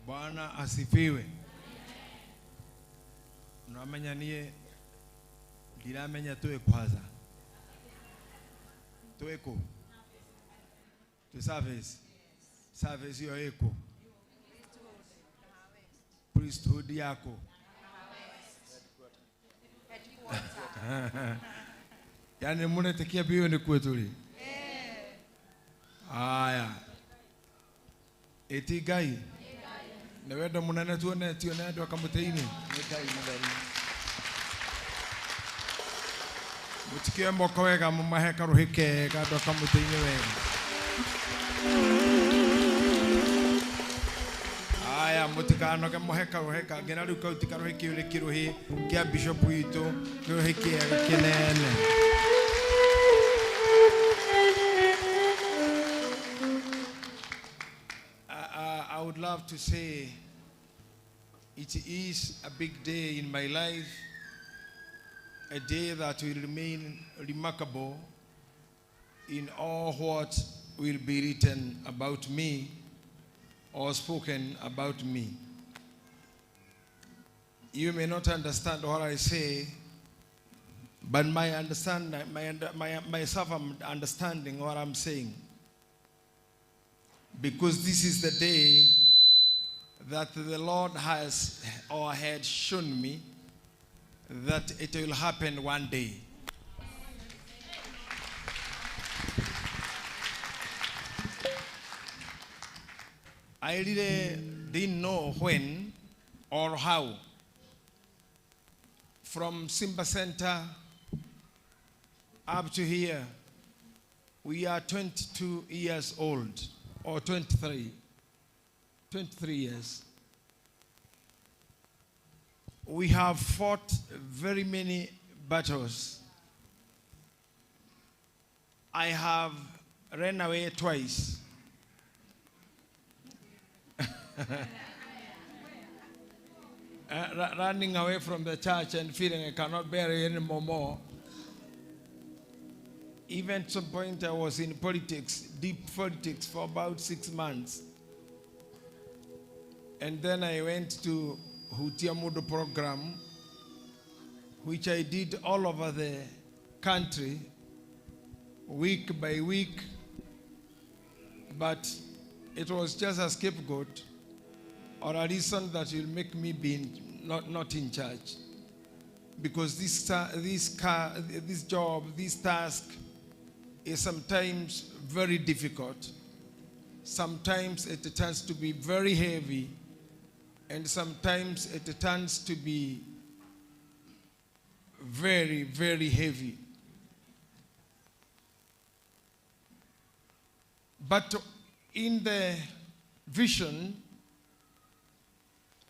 Bwana asifiwe. Namenya nie ndiramenya tuwe kwanza. Tuweko. Tu service. Service yo eko. Priesthood yako. Yani munatekia biyo ni kwetuli. Aya. Eti gai. Naweda munana tuone tione ndo akamuteini. Gai mudari. Mutikie mboko wega mumaheka ruhike ka ndo akamuteini wega. Aya mutikano ke moheka ruheka gena ruka utikaro hiki ule kiruhi kia bishop wito ruhike kenene. I would love to say it is a big day in my life, a day that will remain remarkable in all what will be written about me or spoken about me. You may not understand what I say, but myself I'm understanding what I'm saying. Because this is the day that the Lord has or had shown me that it will happen one day. I really didn't know when or how. From Simba Center up to here, we are 22 years old. Or 23 years. We have fought very many battles. I have ran away twice. Running away from the church and feeling I cannot bear it anymore. Even at some point I was in politics, deep politics for about 6 months. And then I went to Hutiamudo program, which I did all over the country, week by week. But it was just a scapegoat or a reason that will make me be not in charge. Because this job, this task, is sometimes very difficult. Sometimes it turns to be very heavy, and sometimes it turns to be very, very heavy. But in the vision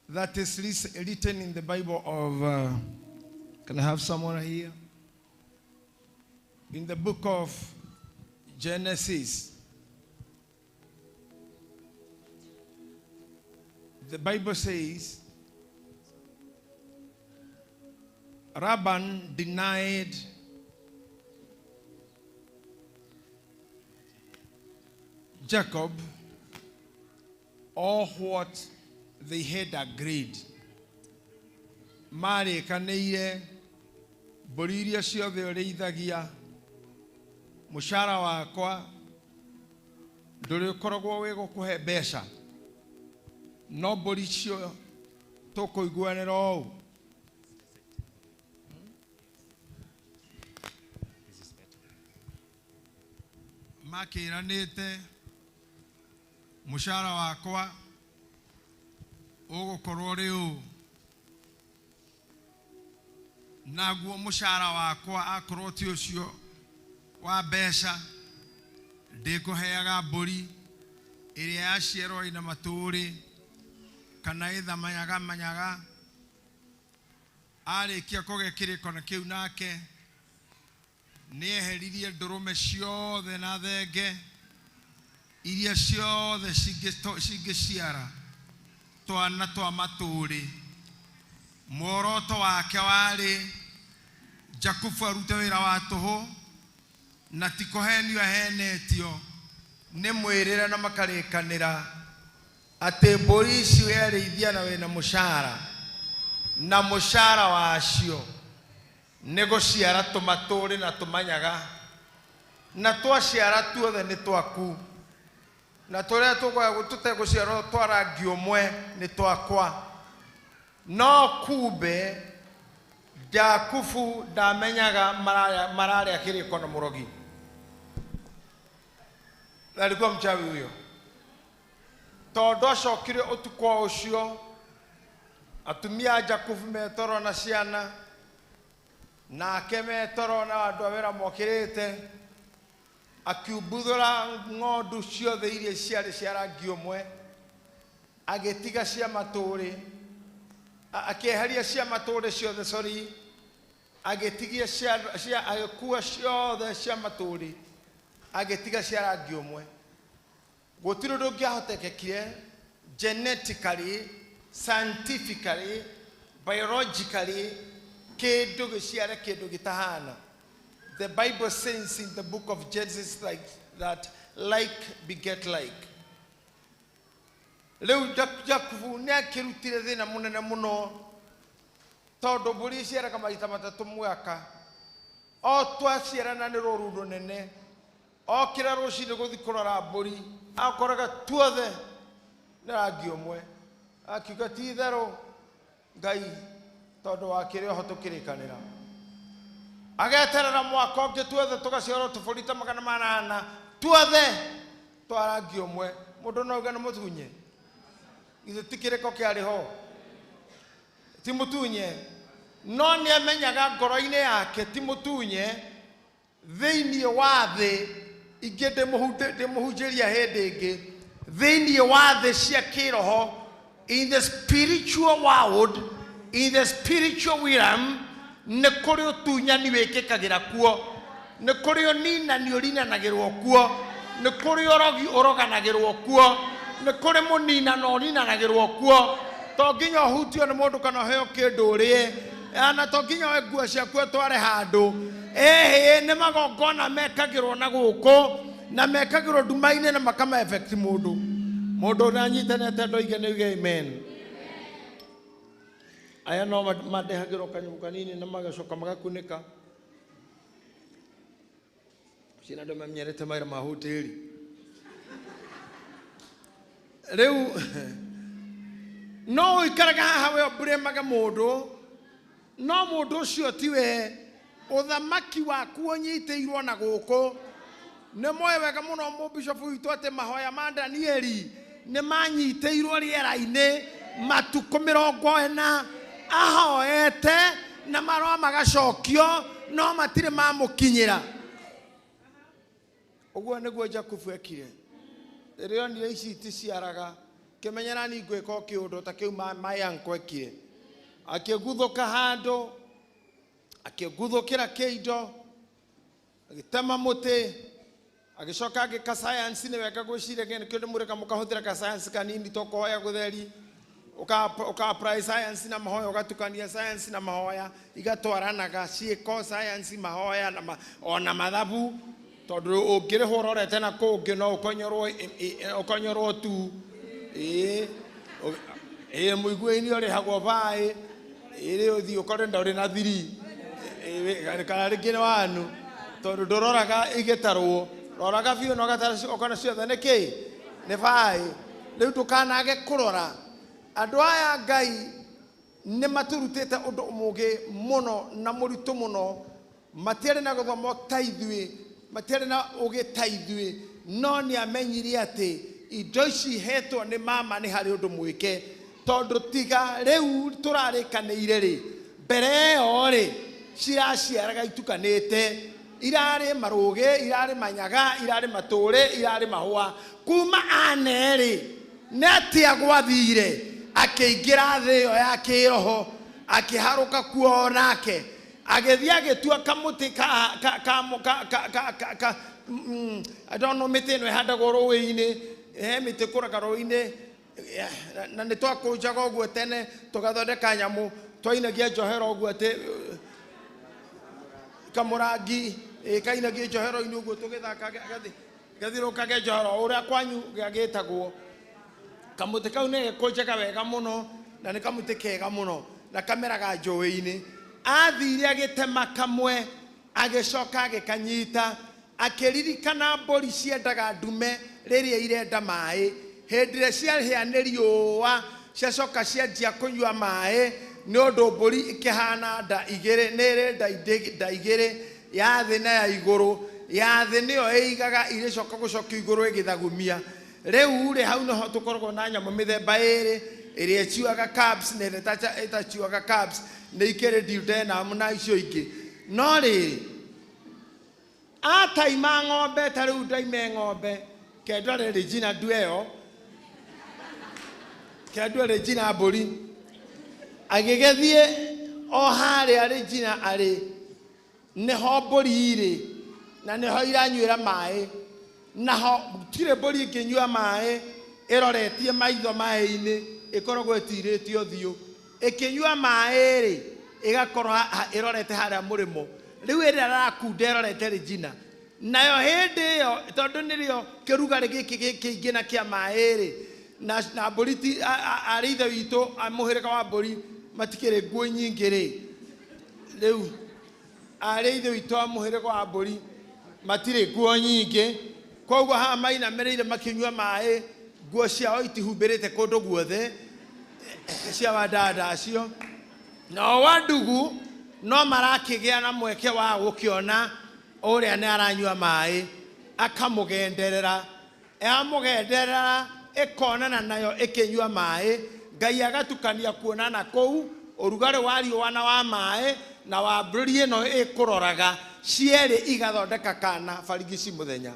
that is written in the Bible of, can I have someone here? In the book of Genesis, the Bible says, Laban denied Jacob all what they had agreed. Mari kaneire boriria ciothe ureithagia mushara wakwa nduri koragwo we gukuhe mbeca no mburi cio tukuiguanira o makiranite mushara wakwa ugukorwo ri u naguo mushara wakwa akorwo ti ucio wa mbeca ndikuheaga mburi iria yaciarwo ina maturi kana ithamanyaga arikia kugekiriko na kiu nake nieheririe ndurume ciothe na thenge iria ciothe cingiciara twana twa maturi. Muoroto wake wari Jakubu arute wira wa tuhu na tikohenio ahenetio ni mwirira na makarikanira ate polisi were ithiana wena mushara na mushara wa acio nego ciara tumaturi na tumanyaga na twaciara tuothe ni twaku na turia tuteguciarwo twarangi umwe ni twakwa no kumbe Jakubu ndamenyaga mararia kiriko na murogi alikuwa mchawi huyo tondu acokire utukwa ucio atumia Jakubu metoro na ciana nake metoro na andu awira mokirite akiubuthura ng'ondu ciothe iria ciarĩ cia rangi ũmwe agĩtiga cia matũrĩ akĩeheria cia matũrĩ ciothe sorry agĩtigia cia agĩkua ciothe cia matũrĩ agĩtiga cia rangi ũmwe gũtirĩ ũndũ ũngĩahotekekire genetically scientifically biologically kĩndũ gĩciare kĩndũ gĩtahana. The Bible says in the book of Genesis that like beget like. Leu Jakubu ne akirutire thina munene muno tondu mburi ciaraga maita matatu mwaka o twaciarana ni rũru rũnene o kira rũcinĩ gũthi kũrora mburi akoraga tuothe nĩ rangi ũmwe akiuga ti itherũ Ngai tondu wakĩrĩ oho tũkĩrĩkanĩra ageterera mwaka ũngĩ tuothe tugaciarwo tũbũri ta 800 tuothe twa rangi ũmwe mũndũ nauga nĩ mũtunye ithe ti kĩrĩko kĩarĩ ho ti mũtunye no nĩ amenyaga ngoro-inĩ yake ti mũtunye thĩinĩ wa thĩ ingĩ ndĩmũhunjĩria hĩndĩ ĩngĩ thĩinĩ wa thĩ cia kĩroho in the spiritual world in the spiritual realm nĩ kũrĩ ũtunyani wĩkĩkagĩra kuo nĩ kũrĩ ũninani ũrinanagĩrwo kuo nĩ kũrĩ ũrogi ũroganagĩrwo kuo nĩ kũrĩ mũninano ũninanagĩrwo kuo to nginya ũhutio nĩ mũndũ kana ũheo kĩndũ ũrĩe na to nginya we nguo ciaku tware handũ nĩ magongona mekagĩrwo na gũkũ na mekagĩrwo nduma-inĩ na makama effect mũndũ ũrĩa anyitanĩte ndoige nĩ uge amen. Aya no madehagĩrwo kanyamũ kanini na magacoka magakunĩka cina andũ mamenyerete mawĩra ma hoteli rĩu no ikaraga haha we ũburemaga mũndũ no mũndũ ũcio tiwe ũthamaki waku ũnyitĩirwo na gũkũ nĩ moe wega mũno mũbishofu witũ atĩ mahoya ma Danieli nĩ manyitĩirwo rĩera-inĩ matukũ 40 ahoete na marũa magacokio no matirĩ mamũkinyĩra ũguo nĩguo Jakubu ekire rĩrĩa onire ici iticiaraga kĩmenyera ni ngwĩka kĩũndũ ta kĩu mayanko ekire akĩguthũka handũ akĩguthũkĩra kĩindo agĩtema mũtĩ agĩcoka agĩka science nĩ wega gwĩciria kĩndũ mũreka mũkahũthĩra ka science kanini to kũhoya gũtheri uka apply science na mahoya ugatukania science na mahoya igatwaranaga ciĩko science mahoya na ona mathabu tondu ũngĩrĩhwo ũrorete na kũngĩ no ũkonyorwo tu mũigua-inĩ ũrĩhagwo baĩ rĩ ũthiĩ ũkore nda ũrĩ na thiri kana rĩngĩ nĩ wanu tondu ndũroraga igĩtarwo roraga biũ na ũgatara ũkona ciothe nĩkĩ nĩ baĩ rĩu ndũkanage kũrora andũ aya Ngai nĩ maturutĩte ũndũ mũgĩ mũno na mũritũ mũno matiarĩ na gũthoma ta ithuĩ matiarĩ na ũgĩ ta ithuĩ no nĩ amenyire atĩ indo ici hetwo nĩ mama nĩ harĩ ũndũ mwĩke tondu tiga rĩu tũrarĩkanĩire rĩ mbere ĩyo rĩ ciraciaraga itukanĩte irarĩ marũgĩ irarĩ manyaga irarĩ matũrĩ irarĩ mahũa kuma ane rĩ nĩatĩa gwathire akĩingĩra thĩ ĩyo ya kĩroho akĩharũka kuo nake agĩthiĩ agĩtua kamũtĩ I don't know mĩtĩ ĩno ĩhandagwo rũĩ-inĩ he mĩtĩ kũraga rũĩ-inĩ na nĩ twakũnjaga ũguo tene tũgathondeka nyamũ twainagia njohero ũguo atĩ kamũrangi kainagia njohero-inĩ ũguo tũgĩthaka gathirũkage njohero ũrĩa kwanyu gagĩtagwo kamuti kau ne gekonjeka wega muno na ni kamuti kega muno na kamera ga njowe-ini athire agitema kamwe agicoka agikanyita akiririkana mbũri ciendaga ndume rĩrĩa irenda maĩ hĩndĩ ĩrĩa ciahĩa nĩ riũa ciacoka cianjia kũnyua maĩ nĩ ũndũ mbũri ikĩhana nda igĩrĩ nĩ ĩrĩ nda igĩrĩ ya thĩ na ya igũrũ ya thĩ nĩyo ĩigaga irĩcoka gũcokio igũrũ ĩgĩthagumia rĩu rĩ hau nĩho tũkoragwo na nyamũ mĩthemba ĩrĩ ĩrĩa ĩciuaga carbs na ĩrĩa ĩtaciuaga carbs nĩ ikĩrĩ duodenum na icio ingĩ no rĩrĩ ataima ng'ombe ta rĩu ndaime ng'ombe kendore Regina Dueo kendore Regina mbũri agĩgĩthiĩ o harĩa Regina arĩ nĩho mbũri irĩ na nĩho iranyuĩra maĩ naho tirĩ mbũri ĩngĩnyua maĩ ĩroretie maitho maĩ-inĩ ĩkoragwo ĩtirĩtio thiũ ĩkĩnyua maĩ rĩ ĩgakorwo ĩrorete harĩa mũrĩmo rĩu ĩrĩa arakunda ĩrorete Regina nayo hĩndĩ ĩyo tondũ nĩrĩo kĩrugarĩ gĩkĩ kĩingĩ na kĩa maĩ rĩ na mbũri arĩ ithe witũ mũhĩrĩga wa mbũri matikĩrĩ nguo nyingĩ rĩ rĩu arĩ ithe witũ wa mũhĩrĩga wa mbũri matirĩ nguo nyingĩ koguo haha mainamĩrĩire makĩnyua maĩ nguo ciao itihumbĩrĩte kũndũ guothe cia wadada acio nao wandugu no marakĩgĩa na mweke wa gũkĩona ũrĩa nĩ aranyua maĩ akamũgenderera amũgenderera ĩkonana nayo ĩkĩnyua maĩ Ngai agatukania kuonana kũu ũrugarĩ wa riũa na wa maĩ na wa mbũri ĩno ĩkũroraga cierĩ igathondeka kana barigici mũthenya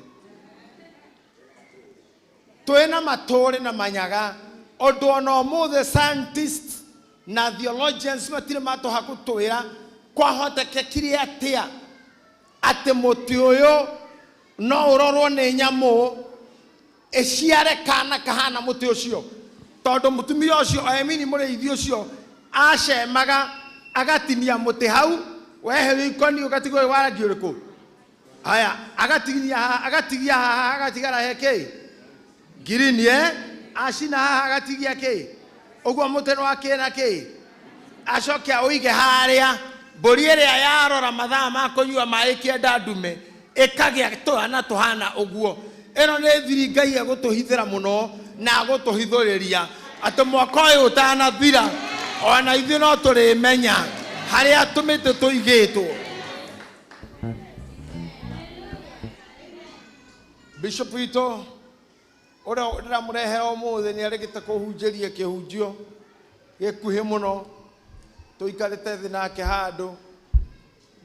twĩna matũrĩ na manyaga ũndũ ona ũmũthĩ scientists na theologians matirĩ matũha gũtwĩra kwahotekekire atĩa atĩ mũtĩ ũyũ no ũrorwo nĩ nyamũ ĩciare kana kahana mũtĩ ũcio tondũ mũtumia ũcio emini mũrĩithi ũcio acemaga agatinia mũtĩ hau weherio ikoni ũgatigwo wa rangi ũrĩkũ haya agatigia haha agatigara hekĩ green acina haha agatigia kĩ ũguo mũtĩ nĩ wakĩna kĩ acoke ũige harĩa mbũri ĩrĩa yarora mathaa ma kũnyua maĩ kĩenda ndume ĩkagĩa twana tũhana ũguo ĩno nĩ thiri Ngai egũtũhithĩra mũno na gũtũhithũrĩria atĩ mwaka ũyũ ũtanathira ona ithuĩ no tũrĩmenya harĩa tũmĩtĩ tũigĩtwo Bishop witũ ũrĩa ndĩramũrehe ũmũthĩ nĩ arĩgĩte kũhunjĩria kĩhunjio gĩkuhĩ mũno tũikarĩte thĩ nake handũ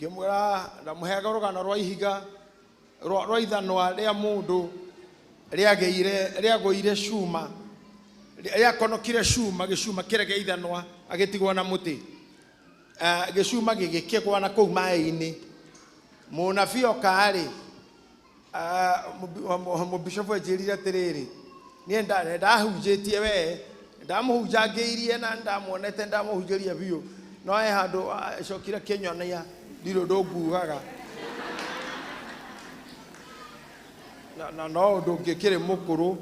ngĩmwĩra ndamũheaga rũgano rwa ihiga rwa ithanwa rĩa mũndũ rĩagũire cuma rĩakonokire cuma gĩcuma kĩrĩa gĩa ithanwa agĩtigwo na mũtĩ gĩcuma gĩgĩkĩgwa na kũu maĩ-inĩ mũnabii oka-rĩ mũbishofu anjĩrire atĩrĩrĩ niĩ ndahunjĩtie we ndamũhunjangĩirie na ndamuonete ndamũhunjĩria biũ no handũ acokire kĩnyonia ndirũ ndũnguaga na no ũndũ ũngĩkĩrĩ mũkũrũ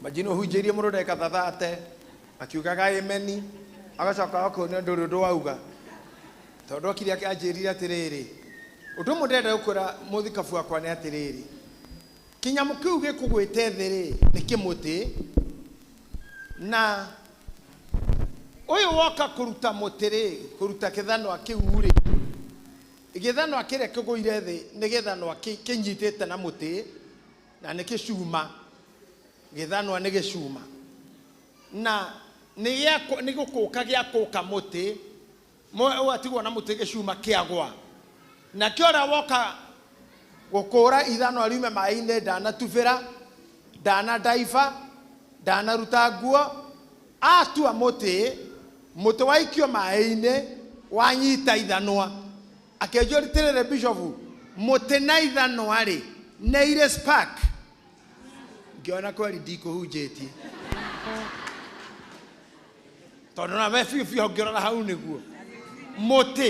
majino hunjĩrie mũndũ ndeka thathate akiugaga ameni agacoka akona ndũrĩ ũndũ wauga tondũ akiri anjĩrire atĩrĩrĩ ũndũ ũmwe ndĩrenda gũkwĩra mũthikabu wakwa nĩ atĩrĩrĩ kĩnyamũ kĩu gĩkũgwĩte thĩ rĩ nĩ kĩmũtĩ na ũyũ woka kũruta mũtĩ rĩ kũruta kĩthanwa kĩu rĩ gĩthanwa kĩrĩa kĩgũire thĩ nĩ gĩthanwa kĩnyitĩte na mũtĩ na nĩ gĩcuma gĩthanwa nĩ gĩcuma na nĩ gũkũka gĩakũka mũtĩ ũgatigwo na mũtĩ gĩcuma kĩagwa na kĩora woka gũkũra ithanwa riume maĩ-inĩ ndanatubĩra ndanadaiba ndanaruta nguo atua mũtĩ waikio maĩ-inĩ wanyita ithanwa akĩnjũria atĩrĩrĩ Bishop mũtĩ na ithanwa rĩ nĩ irĩ spark ngĩona kweri ndikũhunjĩtie tondũ na we biũ ngĩrora hau nĩguo mũtĩ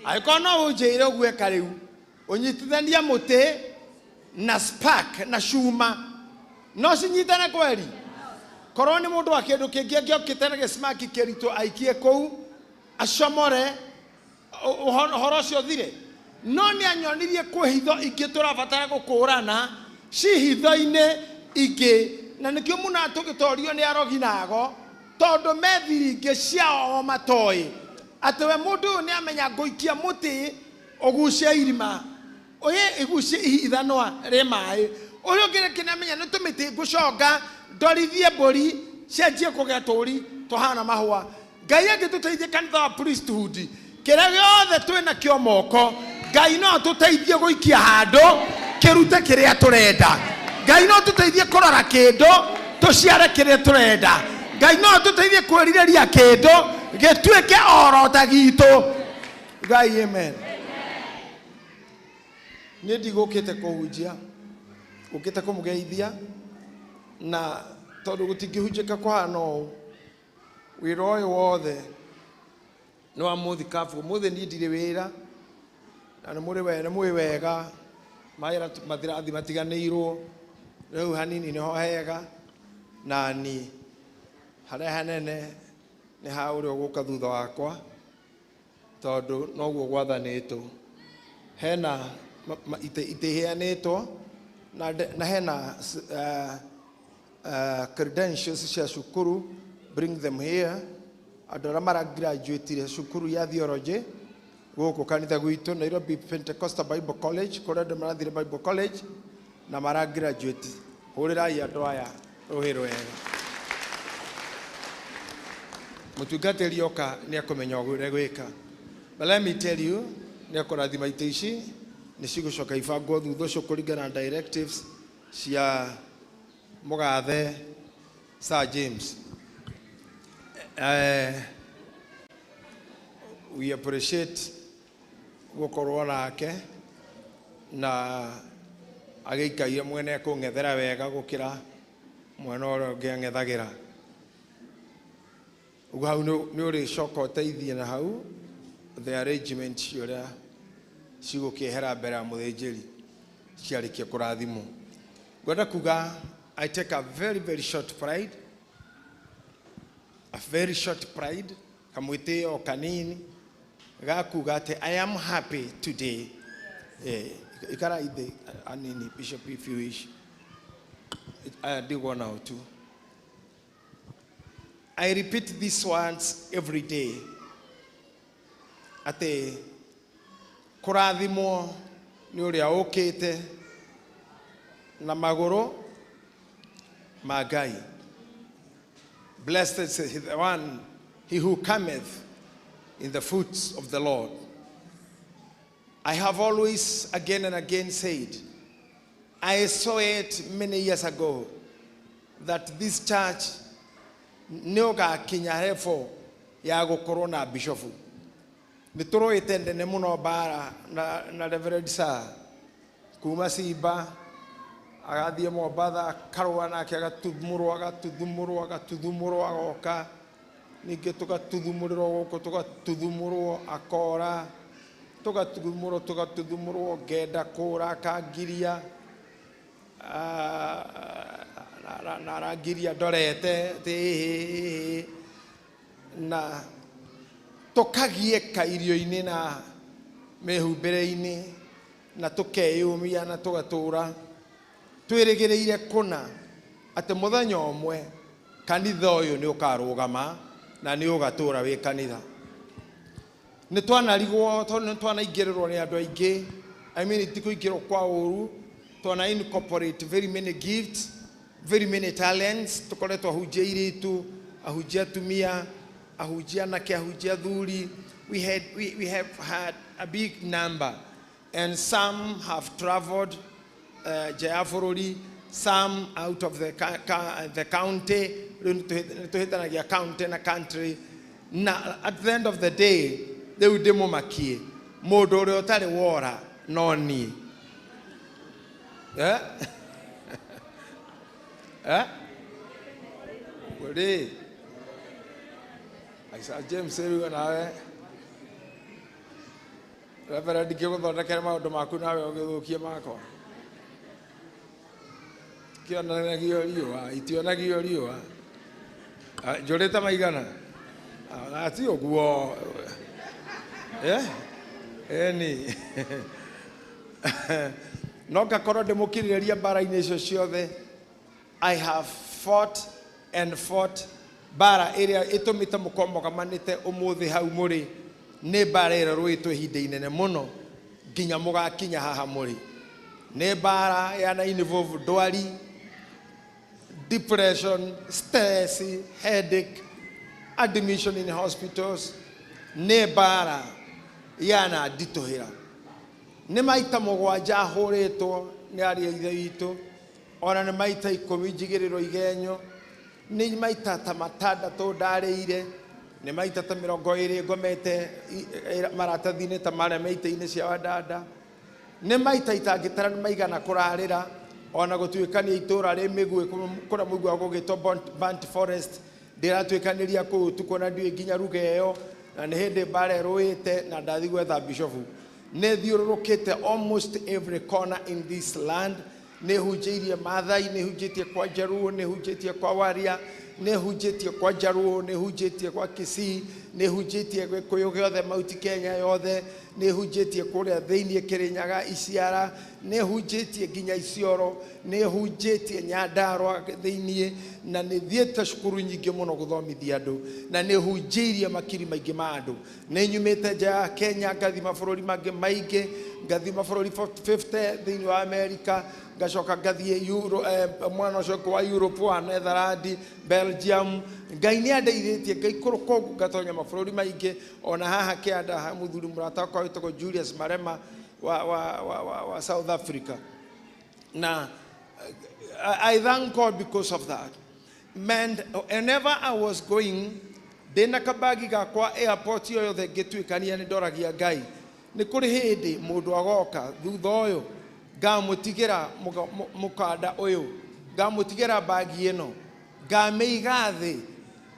angĩkorwo no ũnjĩire ũguo eka rĩu ũnyitithania mũtĩ na spark na shuma no sinyitana kweli korwo ni mundu wa kindu kingi ngiokite na spark kirito aikie kou acomore horo cio thire no ni anyonirie kwihitho ingi turabatara gukurana ci hitho-ini ingi na nikio muna tugitorio ni arogi nago tondu methiri ingi ciao matoi atwe mundu ni amenya nguikia muti ogucia irima oye igucia ihithanwa ri mai uyu ngire kinamenya ni tumiti nguconga ndorithie mburi cianjie kugia turi tuhana mahua ngai angituteithie kanitha wa priesthood kira giothe twina kio moko ngai no tuteithie guikia handu kirute kiria turenda ngai no tuteithie kurora kindu tuciare kiria turenda ngai no tuteithie kwirireria kindu gituike orota gitu ngai amen ni ndigukite kuhunjia ukite kumugeithia na tondu gutingihunjika kwa no wira uyu wothe no amuthi kafu muthi ni ndire wira na muri wega maira mathirathi matiganirwo riu hanini niho hega na ni haria hanene ni hauri guka thutha wakwa tondu noguo gwathanitwo hena iteheanitwo na hena credentials cia cukuru bring them here adora mara graduate cukuru ya theology guku kanitha gwitu Nairobi Pentecostal Bible College Colorado Marathire Bible College na mara graduate hurirai andu aya ruhiro wega mutungatiri oka ni akumenya ugure gwika but let me tell you ni akurathima ite ici ni cigucoka ibango thutha cio kuringana directives cia mugathe Sir James. We appreciate gukorwo nake na agikaire mwene kungethera wega gukira mwena oro ngeng'ethagira ugu hau ni uri coka uteithie na hau the arrangement ciuria cigukihera mbere ya muthinjiri ciarikie kurathimo ngwenda kuga I take a very short pride kamwitio kanini gakuga ati I am happy today ikara ide anini Bishop if you wish I do one now too. I repeat these words every day ati kurathimo ni uria ukite na maguru magai. Blessed is the one he who cometh in the foot of the Lord. I have always again and again said, I saw it many years ago, that this church nioga kinyarefo ya gukorwo na bishofu nitoro itende ne muno bara na Reverend Sir kuma Simba agathie Mombatha karwa nake agatuthumurwo agoka ninge tukatuthumurirwo guku tukatuthumurwo akora tukatuthumurwo ngenda kura kangiria na rangiria ndorete na tukagieka irio-ini na mehumbire-ini na tukeyumia na tugatura twirigireire kuna ati muthenya umwe kanitha uyu ni ukarugama na ni ugatura wi kanitha ni twanarigwo tondu twanaingirirwo ni andu aingi I mean itikuingirwo kwa uru twana incorporate very many gifts, very many talents tukoretwo ahunjia iritu ahunjia atumia ahunjia anake ahunjia athuri we have had a big number and some have traveled Jayafururi, some out of the county tuhitanagia county na country na at the end of the day they would demo makie mundu uria utari wora no ni Wadi Aisa James seru nawe Reverend kigo thondekere maundu maku nawe ugithukie makwa kionagio riũa itionagio riũa njũrĩte maigana ati ũguo eni no ngakorwo ndĩmũkirĩrĩria mbara-inĩ icio ciothe. I have fought and fought. Bara ĩrĩa ĩtũmĩte mũkomogamanĩte ũmũthĩ hau mũrĩ nĩ bara ĩrĩa rũĩtwo ihinda inene mũno nginya mũgakinya haha mũrĩ. Nĩ bara yana involve ndwari, depression, stress, headache, admission in hospitals. Nĩ bara yana nditũhĩra. Nĩ maita mũgwanja hũrĩtwo nĩ ariũ a ithe witũ, ona nĩ maita 10 njigĩrĩrwo igenyo, nĩ maita ta matandatũ ndarĩire, nĩ maita ta 20 ngomete maratathi-inĩ ta marĩa maita-inĩ cia wadada, nĩ maita itangĩtara nĩ maigana kũrarĩra, ona gũtuĩkania itũra rĩ mĩguĩ kũrĩa mũigua gũgĩtwo burnt forest ndĩratuĩkanĩria kũu ũtukũ na ndiũĩ nginya ruga ĩyo, na nĩ hĩndĩ mbara ĩrũĩte na ndathi gwetha bishofu. Nĩ thiũrũrũkĩte almost every corner in this land. Nĩ hunjĩirie Maathai, nĩ hunjĩtie kwa Jaruo, nĩ hunjĩtie kwa Waria, nĩ hunjĩtie kwa Jaruo, nĩ hunjĩtie kwa Kisii, nĩ hunjĩtie Gĩkũyũ gĩothe Mount Kenya yothe, nĩ hunjĩtie kũrĩa thĩinĩ Kĩrĩnyaga, Isiara, nĩ hunjĩtie nginya Isioro, nĩ hunjĩtie Nyandarua thĩinĩ, na nĩ thiĩte cukuru nyingĩ mũno gũthomithia andũ, na nĩ hunjĩirie makiri maingĩ ma andũ. Nĩ nyumĩte nja ya Kenya ngathi mabũrũri mangĩ maingĩ, ngathi mabũrũri 50 thĩinĩ wa Amerika, ngacoka ngathi mwena ũcio wa Europe wa Netherlands, Belgium. Ngai nĩ andeithĩtie ngaikũrũka ũguo ngatonya mabũrũri maingĩ, ona haha kĩanda ha mũthuri mũrata wakwa wĩtagwo Julius Marema wa South Africa. Na I thank God because of that. And whenever I was going, ndĩna kabagi gakwa airport yo yothe ngĩtuĩkania nĩ ndoragia Ngai. Nĩ kũrĩ hĩndĩ mũndũ agoka thutha ũyũ ngamũtigĩra mũkanda ũyũ, ngamũtigĩra bagi ĩno, ngamĩiga thĩ,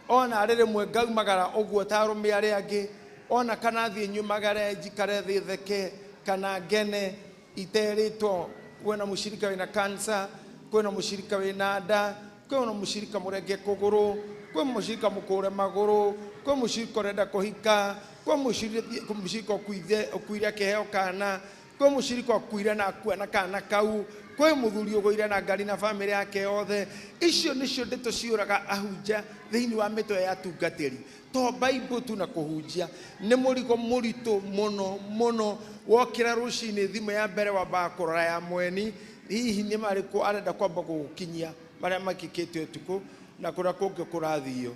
ona rĩmwe ngaumagara ũguo ta arũme arĩa angĩ, ona kana thiĩ nyumagare njikare thĩ theke kana ngene iterĩtwo kwĩna mũcirika wĩna cancer, kwĩna mũcirika wĩna nda, kwĩna mũcirika mũrenge kũgũrũ, kwĩna mũcirika mũkũre magũrũ, kwĩna mũcirika ũrenda kũhika, kwĩna mũcirika ũkuire kĩheo kana, kwĩ mũcirika ũkuire na akua na kana kau, kwĩ mũthuri ũgũire na ngari na bamĩrĩ yake yothe. Icio nĩcio ndeto ciũraga ahunjia thĩinĩ wa mĩtwe ya atungatĩri. To Bible tu na kũhunjia nĩ mũrigo mũritũ mũno mũno. Wokĩra rũcinĩ thimũ ya mbere wambaga kũrora ya mweni, hihi nĩ marĩkũ arenda kwamba gũgũkinyia marĩa makĩkĩte ũtukũ na kũrĩa kũngĩ kũrathio.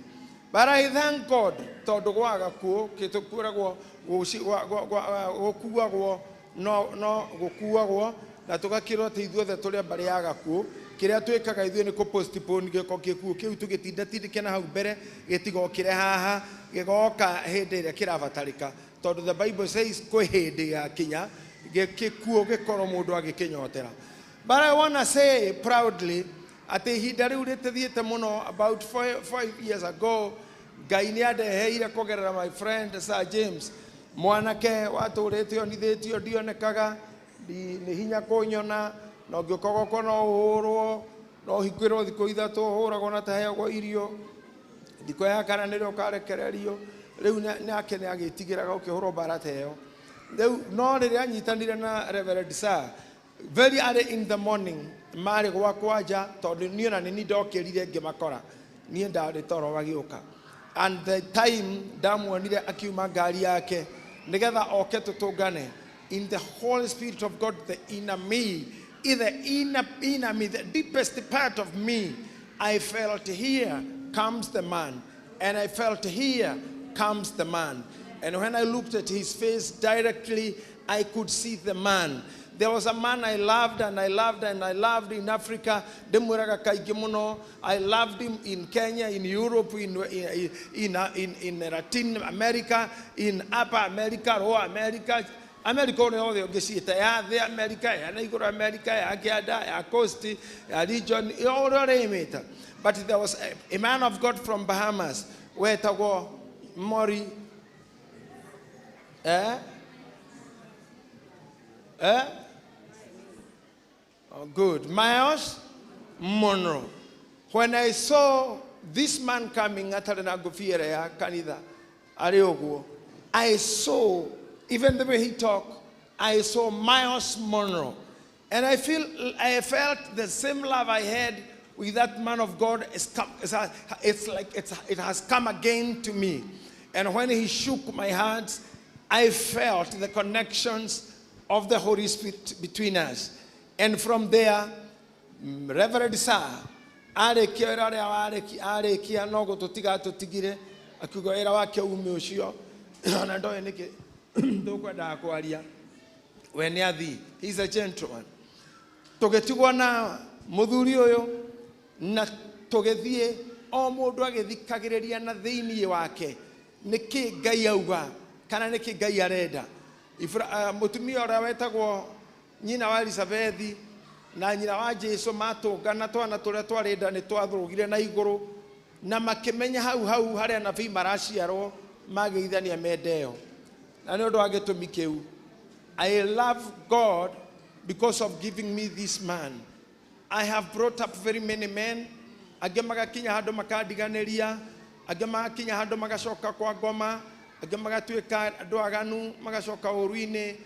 But I thank God tondũ gwaga kuo kĩtũkwĩragwo gũkuagwo no gũkuagwo na tũgakĩrwo atĩ ithuothe tũrĩa mbarĩ ya gakuũ. Kĩrĩa twĩkaga ithuĩ nĩ kũ-postpone gĩko gĩkuũ kĩu tũgĩtindatindĩke na hau mbere gĩtigokĩre haha, gĩgoka hĩndĩ ĩrĩa kĩrabatarĩka, tondũ the Bible says kwĩ hĩndĩ ya kinya gĩkuũ gĩkorwo mũndũ agĩkĩnyotera. But I want to say proudly atĩ ihinda rĩu rĩtĩthiĩte mũno. About 5 years ago, Ngai nĩ andeheire kũgerera my friend Sir James, mwanake watũrĩte onithĩtio ndionekaga, nĩ hinya kũnyona, no ngĩũka gũkũ no ũhũrwo, no ũhingĩrwo thikũ ithatũ ũhũragwo na taheagwo irio, thikũ ya kana nĩrĩo ũkarekererio. Rĩu nake nĩ agĩtigĩraga ũkĩhũrwo mbara ta ĩyo. Rĩu no rĩrĩa anyitanire na Reverend Sir very early in the morning, marĩ gwakwa nja tondũ niĩ na nĩ ndokĩrire ngĩmakora, niĩ ndarĩ toro magĩũka. And the time ndamuonire akiuma ngari yake nĩgetha oke tũtũngane, in the Holy Spirit of God, the inner me, inner me, the deepest part of me, I felt here comes the man, and I felt here comes the man. And when I looked at his face directly, I could see the man. There was a man I loved and I loved and I loved in Africa. I loved him in Kenya, in Europe, in Latin America, in Upper America, Lower America. America all the Ogesieta, ya the America, ya Negro America, ya Gada, ya Costi, ya region, all the. But there was a man of God from Bahamas, where to go, Mori. Oh, good. Miles? Monroe. When I saw this man coming at Nagofiere Kanida, Ariogo, I saw, even the way he talked, I saw Miles Monroe. And I felt the same love I had with that man of God. It has come again to me. And when he shook my hands, I felt the connections of the Holy Spirit between us. And from there, Reverend Sir, arekia nogo totiga totigire akugo era wake ume ucio na ndoe niki ndokwenda kwaria we ni athi. He's a gentleman. Tugetigwo na muthuri uyu na tugethie o mundu agithikagiriria na thiini wake niki Ngai auga kana niki Ngai arenda. Mutumia ora wetagwo nyina wa Elizabeth na nyina wa Jesu matungana twana turia twarenda ni twathurugire na iguru na makimenya hau haria nabii maraciarwo mageithania mendeo na ni undu agitumi kiu. I love God because of giving me this man. I have brought up very many men. Ange magakinya handu makandiganiria, ange magakinya handu magacoka kwa ngoma, ange magatuika andu aganu magacoka uruini,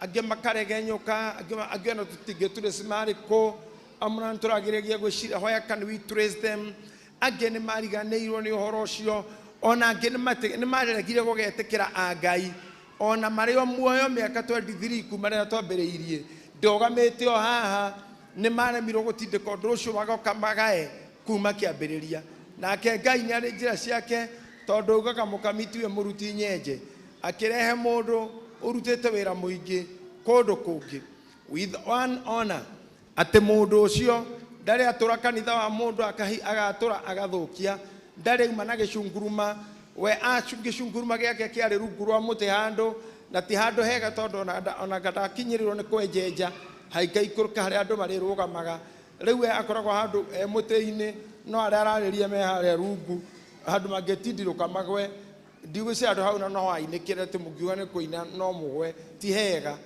ange makaregenyuka, ange no tutige simariko amuna nturagiregia gwicira hoya can we trace them. Ange ni mariganeirwo ni uhoro ucio, ona ange ni maregire gugetikira Ngai, ona mario muoyo miaka 23 kuma rĩa twambĩrĩirie ndogamĩte o haha nĩ maremirwo gũtindĩka ũndũ ũcio wagoka magae kuma kĩambĩrĩria. Nake Ngai nĩ arĩ njĩra ciake, tondũ ugaga mũkamiti we mũruti nyenje akĩrehe mũndũ ũrutĩte wĩra mũingĩ kũndũ kũngĩ with one honor, atĩ mũndũ ũcio ndarĩ atũra kanitha wa mũndũ agatũra agathũkia, ndarĩ uma na gĩcunguruma. We gĩcunguruma gĩake kĩarĩ rungu rwa mũtĩ handũ na ti handũ hega, tondũ ona ndakinyirirwo nĩ kwenjenja haikaikũrũka harĩa andũ marĩrũgamaga. Rĩu we akoragwo handũ mũtĩ-inĩ no arĩa ararĩria me harĩa rungu handũ mangĩtindirũka magwe. Ndigwĩciria andũ hau no hainĩkĩre atĩ mũngiuga nĩ kũina no mũgwe. Ti hega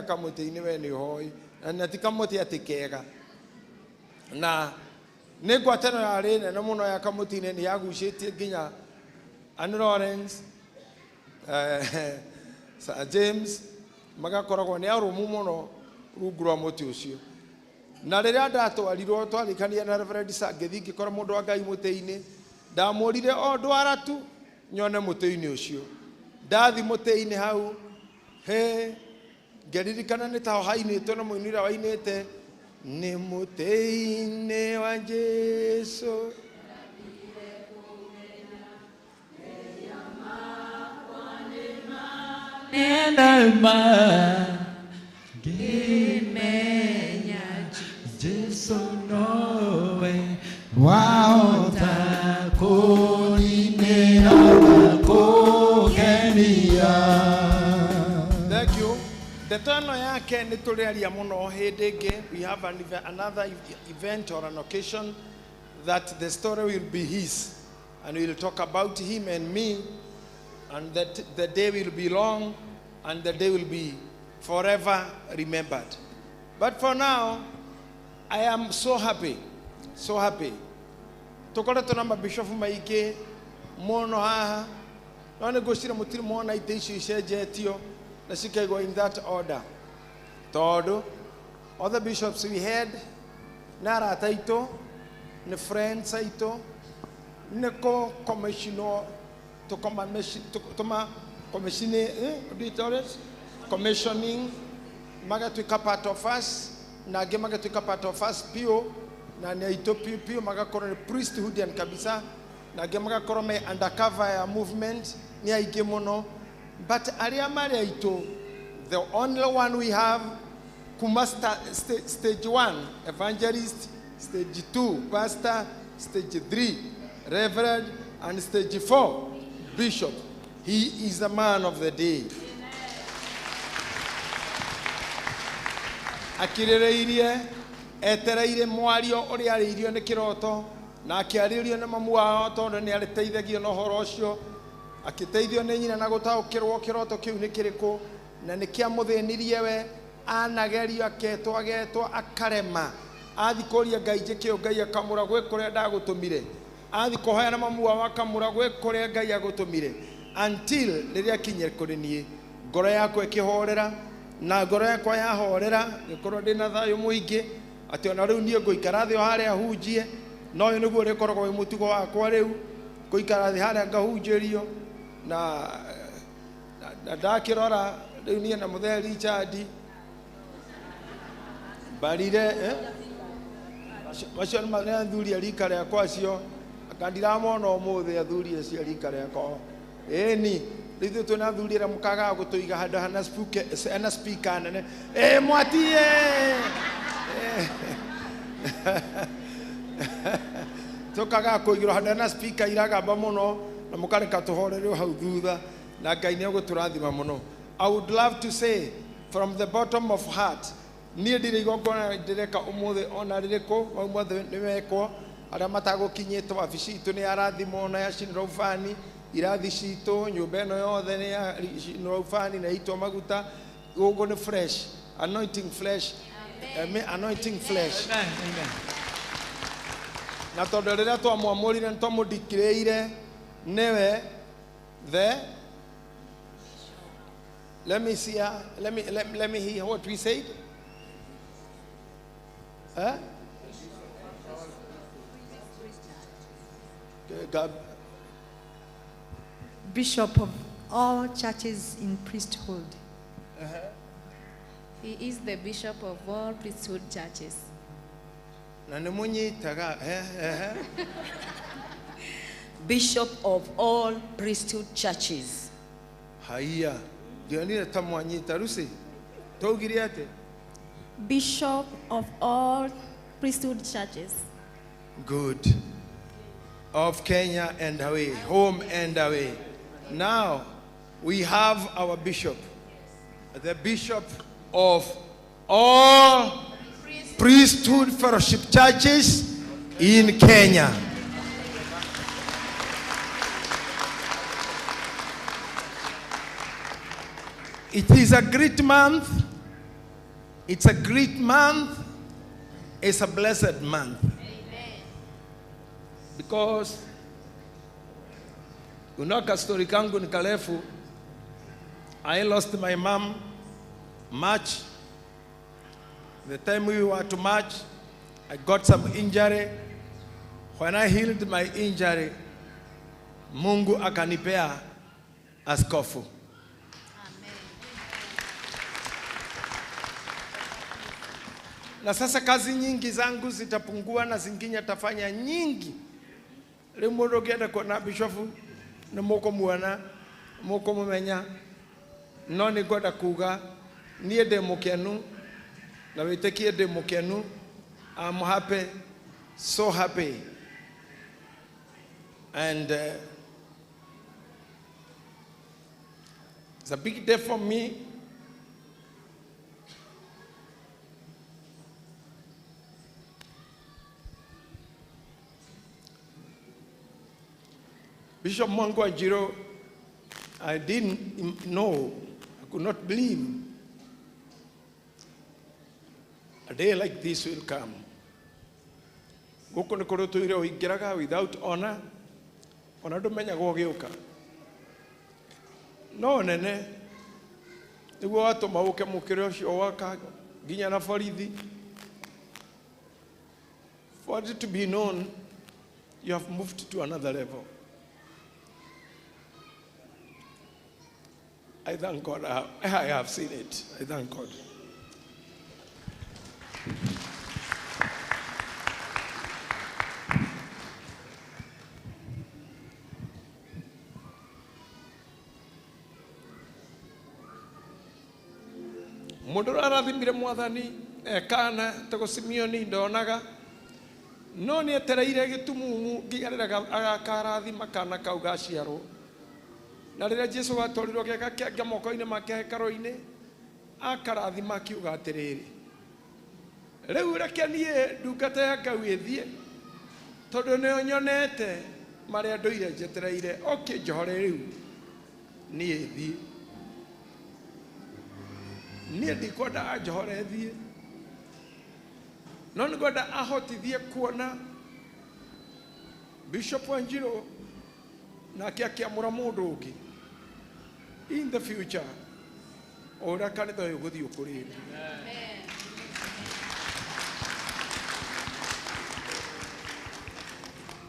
kamũtĩ-inĩ we nĩ ũhoi, na ti kamũtĩ atĩ kega. Na nĩ ngwatanĩro yarĩ nene mũno ya kamũtĩ-inĩ nĩ yagucĩtie nginya Anne Lawrence, Sir James, magakoragwo nĩ arũmu mũno rungu rwa mũtĩ ũcio. Na rĩrĩa ndatwarirwo twarĩkania na Reverend Sir ngĩthiĩ ngĩkora mũndũ wa Ngai mũtĩ-inĩ, ndamũrire o ndwara tu nyone mũtĩ-inĩ ũcio. Ndathi mũtĩ-inĩ hau ngĩririkana nĩ taho hainĩtwo na mũini ũrĩa wainĩte nĩ mũtĩ-inĩ wa Jesu Nenalma Gimenya Jesu nowe Waota Koninea Kokenia. Thank you. The tano yake ni tuleria muno hĩndĩ ĩngĩ. We have another event or an occasion that the story will be his, and we will talk about him and me, and that the day will be long and the day will be forever remembered. But for now, I am so happy, so happy. Tukoretwo na Bishop maingĩ mũno haha, no nĩ ngwĩciria mũtirĩ muona itĩ icio icenjetio na cikaigwo in that order. Tondũ all the bishops we had na arata aitũ, nĩ friends aitũ, nĩ commissioner commissioning magatuĩka part of us, na angĩ magatuĩka part of us pio, na nĩ aitũ pio magakorwo nĩ priesthood and kabisa, na angĩ magakorwo me undercover ya movement nĩ aingĩ mũno. But arĩa marĩ aitũ, the only one we have kuma stage 1 evangelist, stage 2 pastor, stage 3 reverend, and stage 4 bishop. He is the man of the day. Akirireirie etereire mwario ũrĩa arĩirio nĩ kĩroto na akĩarĩrio nĩ mamu wao, tondũ nĩ arĩteithagio na ũhoro ũcio, akĩteithio nĩ nyina na gũtaũkĩrwo kĩroto kĩu nĩ kĩrĩkũ, na nĩ kĩamũthĩnirie we, anagerio aketwo akarema, athi koria ngai njikio ngai akamura gwe kuria ndagutumire athi kohoya na mamu wa akamura gwe kuria ngai agutumire until riria kinye kuri nie ngoro yakwa ikihorera na ngoro yakwa yahorera gikorwo ndina thayo muingi ati ona riu nie ngoikara thi haria hunjie no uyu niguo rikoragwo wi mutugo wakwa riu ngoikara thi haria ngahunjirio na ndakirora riu nie na muthee Richard barire macio nĩ marĩa athuri a rika rĩakwa acio akandiramona ũmũthĩ athuri acio rika rĩakwa ĩni rĩu ithuĩ twĩna athuri arĩa mũkagaga gũtũiga handũ hana speaker nene mwatie tũkagaga kũigĩrwo handũ hana speaker iragamba mũno na mũkareka tũhorerwo hau thutha na Ngai nĩ egũtũrathima mũno. I would love to say from the bottom of heart niĩ ndirĩ igongona ndĩreka ũmũthĩ ona rĩrĩkũ mau mothe nĩ mekwo arĩa matagũkinyĩtwo wabici itũ nĩ arathimo na yacinĩrwo ubani irathi citũ nyũmba ĩno yothe nĩ yacinĩrwo ubani na itwo maguta gũkũ nĩ fresh anointing flesh anointing flesh na tondũ rĩrĩa twamwamũrire nĩ twamũdeclareire nĩwe the let me hear what we said. Huh? Bishop of all churches in priesthood. He is the bishop of all priesthood churches. Bishop of all priesthood churches. Haya. Dionire tamwanyita rusi. Togiri ate. Bishop of all priesthood churches. Good. Of Kenya and away, home and away. Now we have our bishop, the bishop of all priesthood fellowship churches in Kenya. It is a great month. It's a great month. It's a blessed month. Amen. Because unaka story kangu ni kalefu. I lost my mom March. The time we were to March, I got some injury. When I healed my injury, Mungu akanipea askofu. Na sasa kazi nyingi zangu zitapungua na zingine tafanya nyingi. Leo mundu ukienda kuona bishofu na muko muona, muko mumenya. No ni goda kuga niye de mukenu na witekie de mukenu. I'm happy, so happy. And it's a big day for me. Bishop Mwangi Zakayo, I didn't know, I could not believe a day like this will come. Goko ni koro tuire oingiraga without honor, ona ndumenya gogiuka. No nene, niguo watuma uke mukire ucio waka nginya na borithi. For it to be known, you have moved to another level. I thank God. I have seen it. I thank God. Mundu arathimire mwathani ekana tego Simeoni ndonaga no ni etereire gitumumu ngigarira agakarathima kana kau gaciarwo. Na rĩrĩa Jesu atorirwo gĩaka moko-inĩ make hekaro-inĩ akarathima akiuga atĩrĩrĩ, rĩu reke niĩ ndungata ya Ngai ĩthiĩ tondũ nĩ nyonete marĩa ndũire njetereire oke njohore rĩu niĩ thiĩ. Niĩ ndikwenda anjohore thiĩ No nĩngwenda ahotithie kuona Bishop Wanjiro nake akĩamũra mũndũ ũngĩ in the future o ũrĩa kanitha ũyũ ũgũthiĩ ũkũrĩte.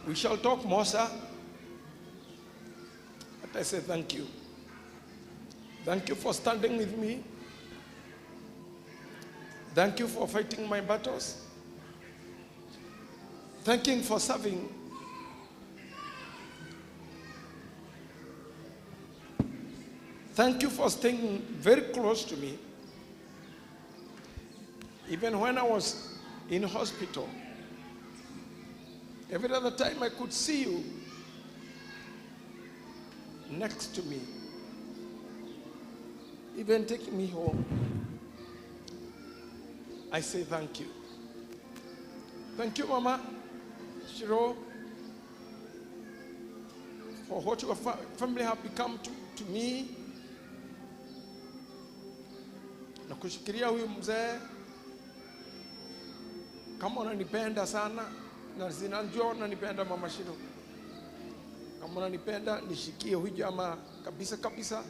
We shall talk more, sir. But I say thank you. Thank you for standing with me. Thank you for fighting my battles. Thank you for serving. Thank you for staying very close to me. Even when I was in hospital, every other time I could see you next to me, even taking me home. I say thank you. Thank you, Mama Shiro, for what your family have become to me. Nakushikiria huyu mzee kama unanipenda sana na zinajua unanipenda Mama Shiro. Kama unanipenda nishikie huyu jamaa kabisa kabisa.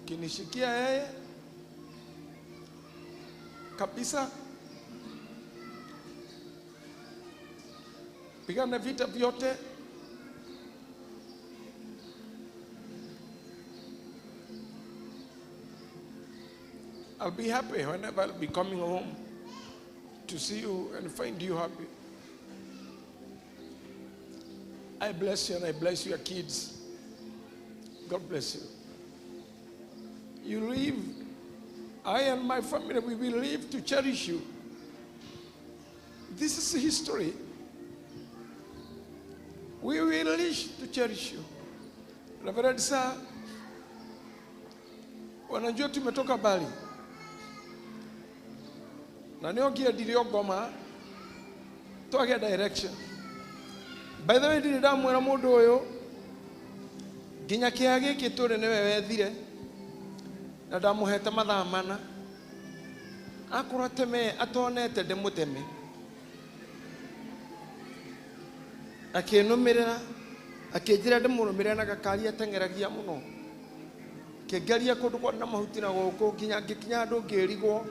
Kinishikia yeye kabisa, pigana vita vyote. I'll be happy whenever I'll be coming home to see you and find you happy. I bless you and I bless your kids. God bless you. You live, I and my family, we will live to cherish you. This is history. We will live to cherish you. Reverend Sir, wanajua tumetoka Bali. Na nĩongia ndirio ngoma twagĩa direction. By the way, ndĩrĩ ndamwĩra mũndũ ũyũ nginya kĩeha gĩkĩ tũrĩ nĩwe wethire na ndamũhete mathaa mana. Akorwo ateme atonete ndĩmũteme, akĩnũmĩrĩra akĩnjĩra ndĩmũrũmĩrĩre na gakari ateng'eragia mũno, kĩngeria kũndũ kwa na mahuti na gũkũ nginya ngĩkinya andũ ngĩrigwo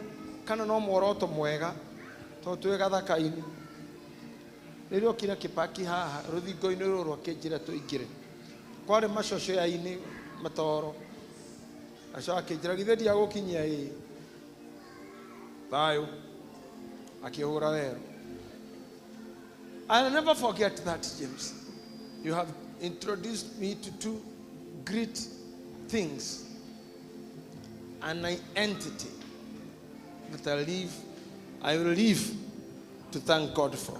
kana no mworoto mwega to twĩ gathaka-inĩ. Rĩrĩa okire kĩpaki haha rũthingo-inĩ rũrũ akĩnjĩra tũingĩre, kwarĩ macoco-inĩ matoro, acoka akĩnjĩra githĩ ndiagũkinyia ĩ thayũ, akĩhũra werũ. I'll never forget that, James. You have introduced me to two great things, an entity that I will live to thank God for.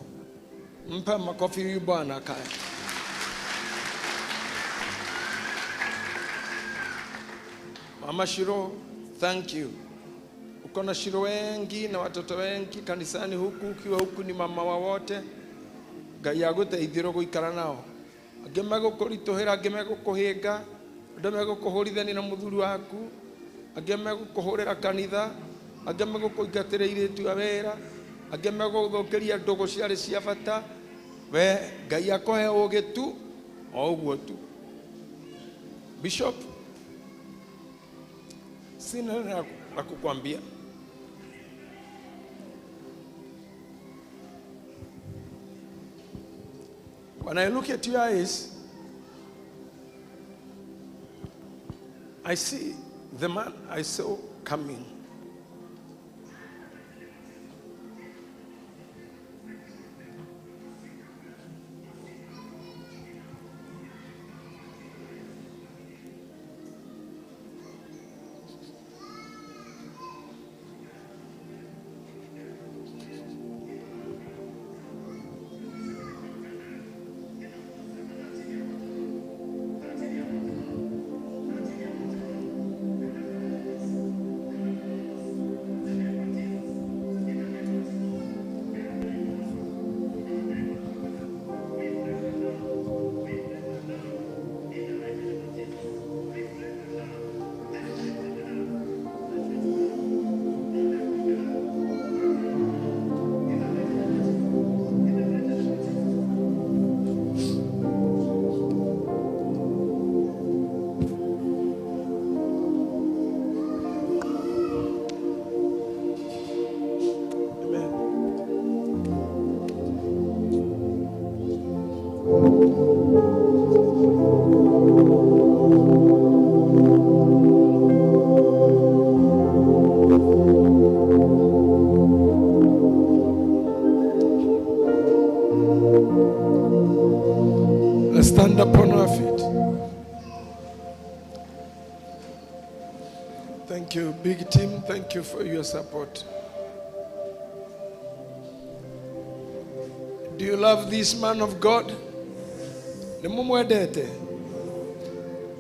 Mpe makofi huyu bwana akaya. Mama Shiro, thank you. Uko na Shiro wengi na watoto wengi kanisani huku, ukiwa huku ni mama wa wote. Ngai agũteithie gũikara nao. Angĩ megũkũritũhĩra, angĩ megũkũhĩnga, andũ megũkũhũrithania na mũthuri waku, angĩ megũkũhũrĩra kanitha, angĩ megũkũingatĩra airĩtu a wĩra, angĩ megũgũthũkĩria ndũgũ ciarĩ cia bata. We Ngai akũhe ũũgĩ tu o ũguo tu. Bishop, sina la kukwambia. When I look at your eyes, I see the man I saw coming. Let's stand upon our feet. Thank you, big team. Thank you for your support. Do you love this man of God? Nimumwendete.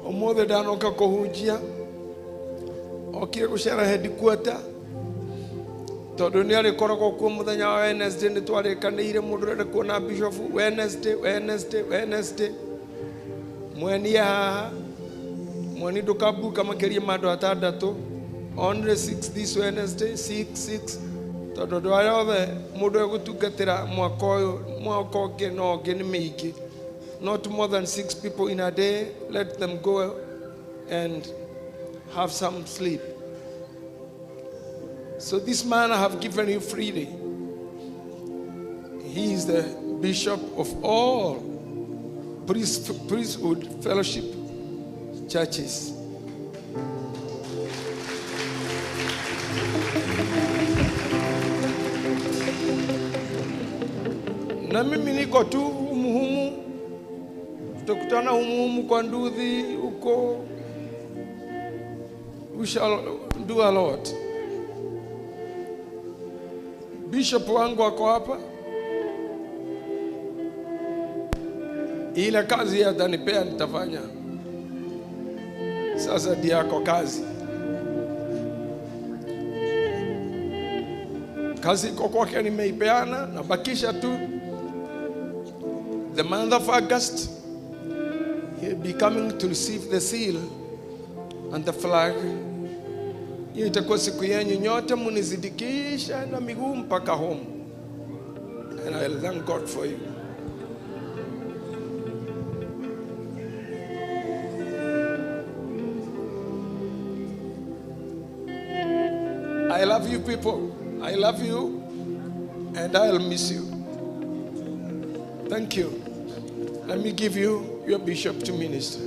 Omothe ndanoka kuhunjia. Okire gucera headquarter. Tondu ni ari koragwo kuo muthenya wa Wednesday ni twarikaniire mundu rende kuona bishop Wednesday. Mweni haha. Mweni ndukabuka makiria mandu atandatu. Only 6 this Wednesday, 6. Tondu ndu aya othe mundu egutungatira mwaka ungi no ungi ni miingi. Not more than 6 people in a day. Let them go and have some sleep. So this man I have given you freely. He is the bishop of all priesthood fellowship churches. Na mimi niko tu humu, tutakutana humu kwa nduthi huko. We shall do a lot. Bishop wangu wako hapa. Ile kazi atanipea nitafanya. Sasa ndio yako kazi. Kazi iko kwake nimeipeana na bakisha tu. The month of August, he'll be coming to receive the seal and the flag. Hiyo itakuwa siku yenyu nyote munizidikisha na miguu mpaka home. And I'll thank God for you. I love you people. I love you and I'll miss you. Thank you. Let me give you your bishop to minister.